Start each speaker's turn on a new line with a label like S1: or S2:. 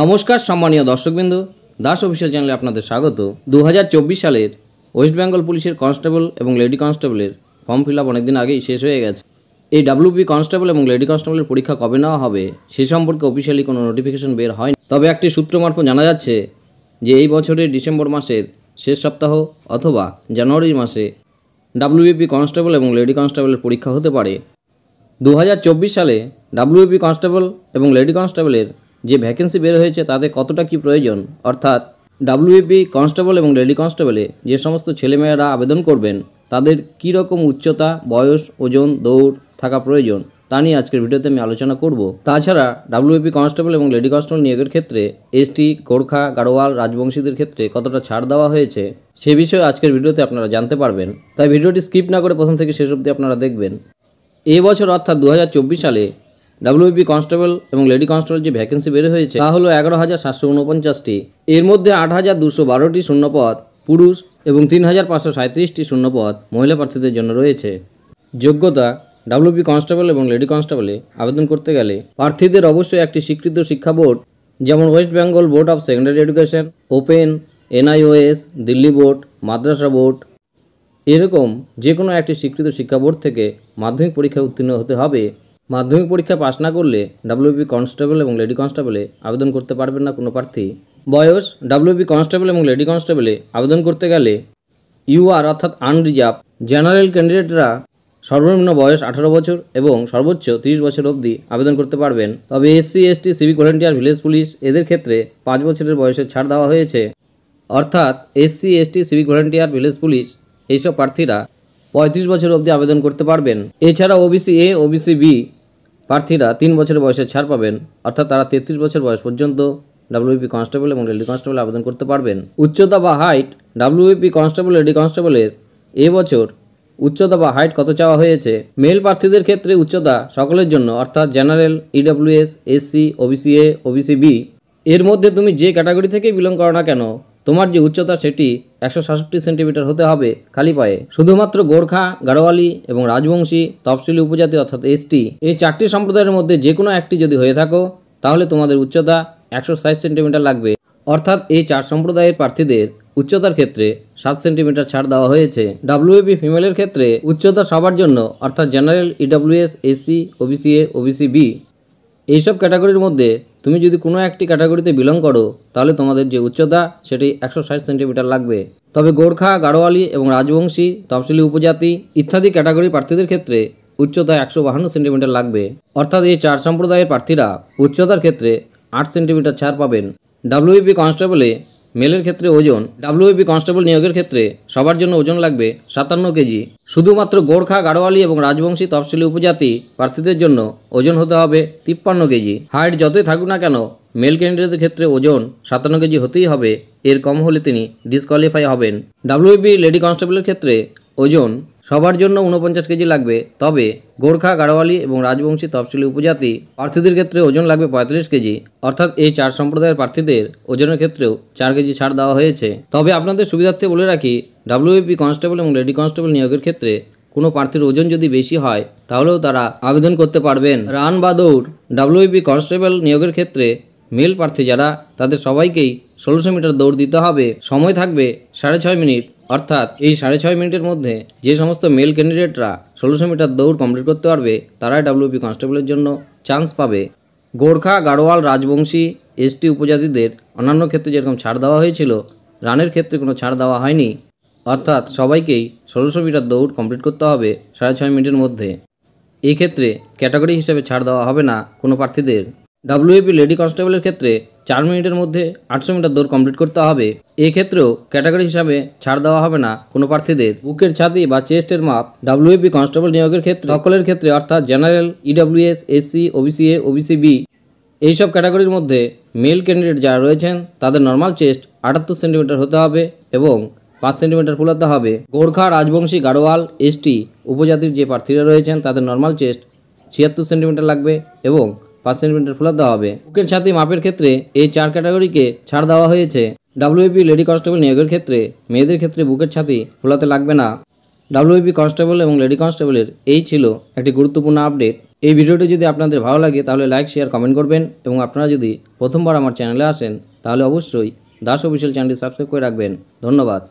S1: নমস্কার সম্মানীয় দর্শকবৃন্দ, দাস অফিসিয়াল চ্যানেলে আপনাদের স্বাগত। 2024 সালের ওয়েস্ট বেঙ্গল পুলিশের কনস্টেবল এবং লেডি কনস্টেবলের ফর্ম ফিল আপ অনেকদিন আগেই শেষ হয়ে গেছে। এই ডাব্লিউপি কনস্টেবল এবং লেডি কনস্টেবলের পরীক্ষা কবে নেওয়া হবে সে সম্পর্কে অফিসিয়ালি কোনো নোটিফিকেশন বের হয়নি। তবে একটি সূত্র মারফত জানা যাচ্ছে যে এই বছরের ডিসেম্বর মাসের শেষ সপ্তাহ অথবা জানুয়ারি মাসে ডাব্লিউপি কনস্টেবল এবং লেডি কনস্টেবলের পরীক্ষা হতে পারে। 2024 সালে ডাব্লিউপি কনস্টেবল এবং লেডি কনস্টেবলের যে ভ্যাকেন্সি বের হয়েছে তাতে কতটা কি প্রয়োজন, অর্থাৎ ডাব্লিউপি কনস্টেবল এবং লেডি কনস্টেবলে যে সমস্ত ছেলেমেয়েরা আবেদন করবেন তাদের কী রকম উচ্চতা, বয়স, ওজন, দৌড় থাকা প্রয়োজন তা নিয়ে আজকের ভিডিওতে আমি আলোচনা করব। তাছাড়া ডাব্লিউপি কনস্টেবল এবং লেডি কনস্টেবল নিয়োগের ক্ষেত্রে এসটি, গোর্খা, গাড়োয়াল, রাজবংশীদের ক্ষেত্রে কতটা ছাড় দেওয়া হয়েছে সে বিষয়ে আজকের ভিডিওতে আপনারা জানতে পারবেন। তাই ভিডিওটি স্কিপ না করে প্রথম থেকে শেষ অবধি আপনারা দেখবেন। এই বছর অর্থাৎ 2024 সালে ডাব্লিউপি কনস্টেবল এবং লেডি কনস্টেবল যে ভ্যাকেন্সি বের হয়েছে তা হলো 11,749টি। এর মধ্যে 8,212টি শূন্যপদ পুরুষ এবং 3,537টি শূন্যপদ মহিলা প্রার্থীদের জন্য রয়েছে। যোগ্যতা: ডাব্লিউপি কনস্টেবল এবং লেডি কনস্টেবলে আবেদন করতে গেলে প্রার্থীদের অবশ্যই একটি স্বীকৃত শিক্ষা বোর্ড, যেমন West Bengal board of secondary education, open, NIOS, Delhi board, Madrasa board, এরকম যে কোনো একটি স্বীকৃত শিক্ষা বোর্ড থেকে মাধ্যমিক পরীক্ষায় উত্তীর্ণ হতে হবে। মাধ্যমিক পরীক্ষা পাস না করলে ডাব্লিউপি কনস্টেবল এবং লেডি কনস্টেবলে আবেদন করতে পারবেন না কোনো প্রার্থী। বয়স: ডাব্লিউপি কনস্টেবল এবং লেডি কনস্টেবলে আবেদন করতে গেলে ইউআর অর্থাৎ আনরিজার্ভ জেনারেল ক্যান্ডিডেটরা সর্বনিম্ন বয়স 18 বছর এবং সর্বোচ্চ 30 বছর অবধি আবেদন করতে পারবেন। তবে SC, ST, civic volunteer, village police এদের ক্ষেত্রে 5 বছরের বয়সের ছাড় দেওয়া হয়েছে। অর্থাৎ SC, ST, civic volunteer, village police এইসব প্রার্থীরা 35 বছর অবধি আবেদন করতে পারবেন। এছাড়া ওবিসি এ, ওবিসি বি প্রার্থীরা 3 বছরের বয়সের ছাড় পাবেন, অর্থাৎ তারা 33 বছর বয়স পর্যন্ত ডাব্লিউপি কনস্টেবল এবং লেডি কনস্টেবল আবেদন করতে পারবেন। উচ্চতা বা হাইট: ডাব্লিউপি কনস্টেবল, লেডি কনস্টেবলের এবছর উচ্চতা বা হাইট কত চাওয়া হয়েছে? মেল প্রার্থীদের ক্ষেত্রে উচ্চতা সকলের জন্য, অর্থাৎ general, EWS, SC, OBC A, OBC B এর মধ্যে তুমি যে ক্যাটাগরি থেকে বিলং করো না কেন তোমার যে উচ্চতা সেটি 167 সেন্টিমিটার হতে হবে খালি পায়ে। শুধুমাত্র গোর্খা, গাড়োয়ালি এবং রাজবংশী, তফসিলি উপজাতি অর্থাৎ এসটি এই 4টি সম্প্রদায়ের মধ্যে যে কোনো একটি যদি হয়ে থাকো তাহলে তোমাদের উচ্চতা 160 সেন্টিমিটার লাগবে। অর্থাৎ এই 4 সম্প্রদায়ের প্রার্থীদের উচ্চতার ক্ষেত্রে 7 সেন্টিমিটার ছাড় দেওয়া হয়েছে। ডাব্লিউপি ফিমেলের ক্ষেত্রে উচ্চতা সবার জন্য, অর্থাৎ general, EWS, SC, OBC A, OBC B এইসব ক্যাটাগরির মধ্যে তুমি যদি কোনো একটি ক্যাটাগরিতে বিলং করো তাহলে তোমাদের যে উচ্চতা সেটি 160 সেন্টিমিটার লাগবে। তবে গোর্খা, গাড়োয়ালি এবং রাজবংশী, তফসিলি উপজাতি ইত্যাদি ক্যাটাগরি প্রার্থীদের ক্ষেত্রে উচ্চতা 152 সেন্টিমিটার লাগবে। অর্থাৎ এই 4 সম্প্রদায়ের প্রার্থীরা উচ্চতার ক্ষেত্রে 8 সেন্টিমিটার ছাড় পাবেন। ডাব্লিউপি কনস্টেবলে মেলের ক্ষেত্রে ওজন: ডাব্লিউপি কনস্টেবল নিয়োগের ক্ষেত্রে সবার জন্য ওজন লাগবে 57 কেজি। শুধুমাত্র গোর্খা, গাড়োয়ালি এবং রাজবংশী, তফসিলি উপজাতি প্রার্থীদের জন্য ওজন হতে হবে 53 কেজি। হাইট যতই থাকুক না কেন মেল ক্যান্ডিডেটের ক্ষেত্রে ওজন 57 কেজি হতেই হবে, এর কম হলে তিনি ডিসকোয়ালিফাই হবেন। ডাব্লিউপি লেডি কনস্টেবলের ক্ষেত্রে ওজন সবার জন্য 49 কেজি লাগবে, তবে গোর্খা, গাড়োয়ালি এবং রাজবংশী, তফসিলি উপজাতি প্রার্থীদের ক্ষেত্রে ওজন লাগবে 35 কেজি। অর্থাৎ এই 4 সম্প্রদায়ের প্রার্থীদের ওজনের ক্ষেত্রেও 4 কেজি ছাড় দেওয়া হয়েছে। তবে আপনাদের সুবিধার্থে বলে রাখি, ডাব্লিউপি কনস্টেবল এবং লেডি কনস্টেবল নিয়োগের ক্ষেত্রে কোনো প্রার্থীর ওজন যদি বেশি হয় তাহলেও তারা আবেদন করতে পারবেন। রান বা দৌড়: ডাব্লিউপি কনস্টেবল নিয়োগের ক্ষেত্রে মেল প্রার্থী যারা তাদের সবাইকেই 1600 মিটার দৌড় দিতে হবে। সময় থাকবে 6.5 মিনিট। অর্থাৎ এই 6.5 মিনিটের মধ্যে যে সমস্ত মেল ক্যান্ডিডেটরা 1600 মিটার দৌড় কমপ্লিট করতে পারবে তারাই ডাব্লিউপি কনস্টেবলের জন্য চান্স পাবে। গোর্খা, গাড়োয়াল, রাজবংশী, এসটি উপজাতিদের অন্যান্য ক্ষেত্রে যেরকম ছাড় দেওয়া হয়েছিল রানের ক্ষেত্রে কোনো ছাড় দেওয়া হয়নি। অর্থাৎ সবাইকেই 1600 মিটার দৌড় কমপ্লিট করতে হবে 6.5 মিনিটের মধ্যে। এই ক্ষেত্রে ক্যাটাগরি হিসেবে ছাড় দেওয়া হবে না কোনো প্রার্থীদের। ডাব্লিউপি লেডি কনস্টেবলের ক্ষেত্রে 4 মিনিটের মধ্যে 800 মিটার দৌড় কমপ্লিট করতে হবে। এই ক্ষেত্রেও ক্যাটাগরি হিসাবে ছাড় দেওয়া হবে না কোনো প্রার্থীদের। বুকের ছাতি বা চেস্টের মাপ: ডাব্লিউপি কনস্টেবল নিয়োগের ক্ষেত্রে সকলের ক্ষেত্রে, অর্থাৎ general, EWS, SC, OBC A, OBC B এইসব ক্যাটাগরির মধ্যে মেল ক্যান্ডিডেট যারা রয়েছেন তাদের নর্মাল চেস্ট 78 সেন্টিমিটার হতে হবে এবং 5 সেন্টিমিটার ফুলাতে হবে। গোর্খা, রাজবংশী, গাড়োয়াল, এসটি উপজাতির যে প্রার্থীরা রয়েছেন তাদের নর্মাল চেস্ট 76 সেন্টিমিটার লাগবে এবং 5 সেন্টিমিটার ফুলাতে হবে। বুকের ছাতি মাপের ক্ষেত্রে এই 4 ক্যাটাগরিকে ছাড় দেওয়া হয়েছে। ডাব্লিউপি লেডি কনস্টেবল নিয়োগের ক্ষেত্রে মেয়েদের ক্ষেত্রে বুকের ছাতি ফুলাতে লাগবে না। ডাব্লিউপি কনস্টেবল এবং লেডি কনস্টেবলের এই ছিল একটি গুরুত্বপূর্ণ আপডেট। এই ভিডিওটি যদি আপনাদের ভালো লাগে তাহলে লাইক, শেয়ার, কমেন্ট করবেন এবং আপনারা যদি প্রথমবার আমার চ্যানেলে আসেন তাহলে অবশ্যই দাস অফিসিয়াল চ্যানেলটি সাবস্ক্রাইব করে রাখবেন। ধন্যবাদ।